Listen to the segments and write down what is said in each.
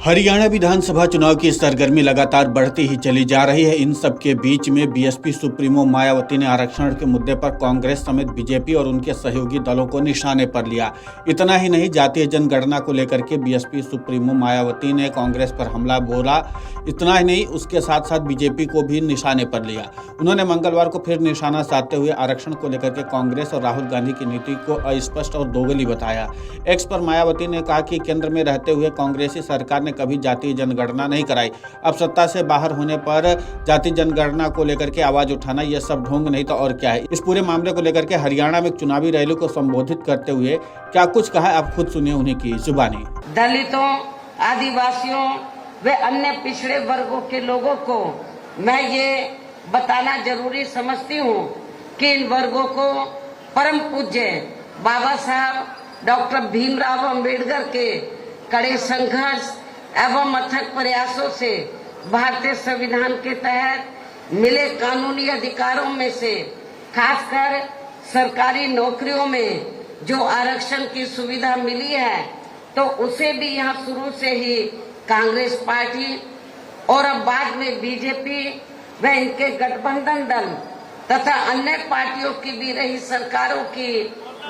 हरियाणा विधानसभा चुनाव की सरगर्मी लगातार बढ़ती ही चली जा रही है। इन सब के बीच में बीएसपी सुप्रीमो मायावती ने आरक्षण के मुद्दे पर कांग्रेस समेत बीजेपी और उनके सहयोगी दलों को निशाने पर लिया। इतना ही नहीं, जातीय जनगणना को लेकर के बीएसपी सुप्रीमो मायावती ने कांग्रेस पर हमला बोला। इतना ही नहीं, उसके साथ साथ बीजेपी को भी निशाने पर लिया। उन्होंने मंगलवार को फिर निशाना साधते हुए आरक्षण को लेकर के कांग्रेस और राहुल गांधी की नीति को अस्पष्ट और दोगली बताया। एक्स पर मायावती ने कहा कि केंद्र में रहते हुए कांग्रेसी सरकार ने कभी जातीय जनगणना नहीं कराई। अब सत्ता से बाहर होने पर जातीय जनगणना को लेकर के आवाज उठाना यह सब ढोंग नहीं तो और क्या है। इस पूरे मामले को लेकर के हरियाणा में एक चुनावी रैली को संबोधित करते हुए क्या कुछ कहा, आप खुद सुनिए उन्हीं की जुबानी। दलितों, आदिवासियों व अन्य पिछड़े वर्गों के लोगों को मैं ये बताना जरूरी समझती हूँ कि इन वर्गों को परम पूज्य बाबा साहब डॉक्टर भीमराव अंबेडकर के कड़े संघर्ष एवं अथक प्रयासों से भारतीय संविधान के तहत मिले कानूनी अधिकारों में से खासकर सरकारी नौकरियों में जो आरक्षण की सुविधा मिली है, तो उसे भी यहाँ शुरू से ही कांग्रेस पार्टी और अब बाद में बीजेपी व इनके गठबंधन दल तथा अन्य पार्टियों की भी रही सरकारों की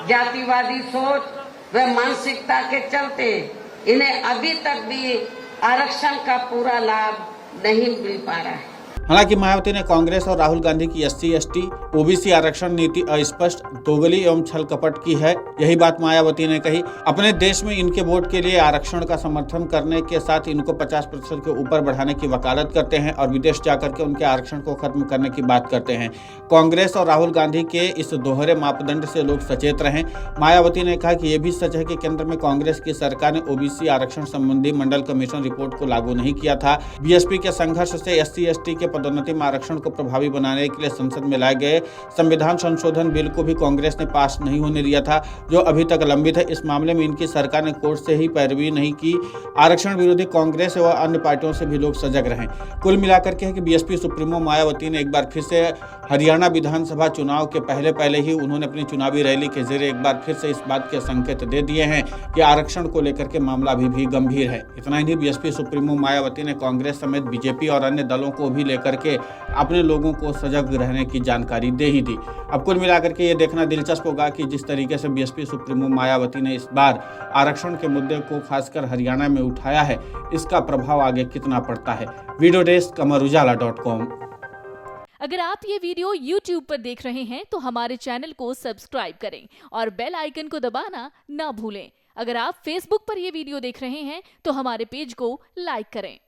जातिवादी सोच व मानसिकता के चलते इन्हें अभी तक भी आरक्षण का पूरा लाभ नहीं मिल पा रहा है। हालांकि मायावती ने कांग्रेस और राहुल गांधी की SC/ST ओबीसी आरक्षण नीति अस्पष्ट, दोगली एवं छल कपट की है। यही बात मायावती ने कही। अपने देश में इनके वोट के लिए आरक्षण का समर्थन करने के साथ इनको 50% के ऊपर बढ़ाने की वकालत करते हैं और विदेश जाकर के उनके आरक्षण को खत्म करने की बात करते हैं। कांग्रेस और राहुल गांधी के इस दोहरे मापदंड से लोग सचेत रहें। मायावती ने कहा कि यह भी सच है कि केंद्र में कांग्रेस की सरकार ने ओबीसी आरक्षण संबंधी मंडल कमीशन रिपोर्ट को लागू नहीं किया था। बीएसपी के संघर्ष से SC/ST के पदोन्नति में आरक्षण को प्रभावी बनाने के लिए संसद में लाए गए संविधान संशोधन बिल को भी कांग्रेस ने पास नहीं होने दिया था, जो अभी तक लंबित है। इस मामले में इनकी सरकार ने कोर्ट से ही पैरवी नहीं की। आरक्षण विरोधी कांग्रेस व अन्य पार्टियों से भी लोग सजग रहें। कुल मिलाकर के है कि बीएसपी सुप्रीमो मायावती ने एक बार फिर से हरियाणा विधानसभा चुनाव के पहले ही उन्होंने अपनी चुनावी रैली के जरिए एक बार फिर से इस बात के संकेत दे दिए हैं कि आरक्षण को लेकर के मामला अभी भी गंभीर है। इतना ही नहीं, बीएसपी सुप्रीमो मायावती ने कांग्रेस समेत बीजेपी और अन्य दलों को भी लेकर के अपने लोगों को सजग रहने की जानकारी दे ही दी। अब कुल मिलाकर के ये देखना दिलचस्प होगा कि जिस तरीके से बीएसपी सुप्रीमो मायावती ने इस बार आरक्षण के मुद्दे को खासकर हरियाणा में उठाया है, इसका प्रभाव आगे कितना पड़ता है। वीडियो डेस्क अमरउजाला.com। अगर आप ये वीडियो YouTube पर देख रहे हैं तो हमारे चैनल को सब्सक्राइब करें और बेल आइकन को दबाना ना भूलें। अगर आप Facebook पर ये वीडियो देख रहे हैं तो हमारे पेज को लाइक करें।